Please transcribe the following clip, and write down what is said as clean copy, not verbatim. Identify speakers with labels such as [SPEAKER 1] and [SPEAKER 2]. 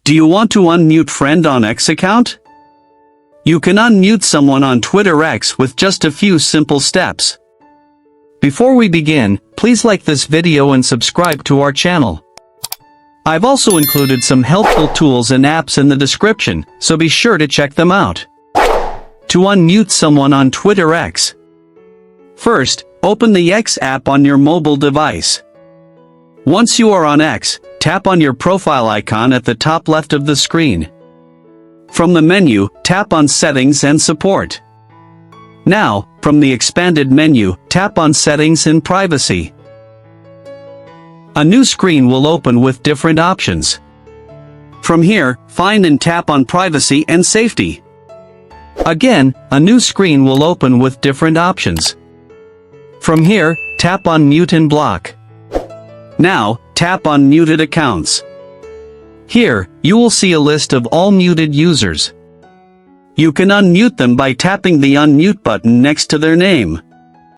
[SPEAKER 1] Do you want to unmute friend on X account? You can unmute someone on Twitter X with just a few simple steps. Before we begin, please like this video and subscribe to our channel. I've also included some helpful tools and apps in the description, so be sure to check them out. To unmute someone on Twitter X. First, open the X app on your mobile device. Once you are on X, tap on your profile icon at the top left of the screen. From the menu, tap on Settings and Support. Now, from the expanded menu, tap on Settings and Privacy. A new screen will open with different options. From here, find and tap on Privacy and Safety. Again, a new screen will open with different options. From here, tap on Mute and Block. Now, tap on Muted Accounts. Here, you will see a list of all muted users. You can unmute them by tapping the Unmute button next to their name.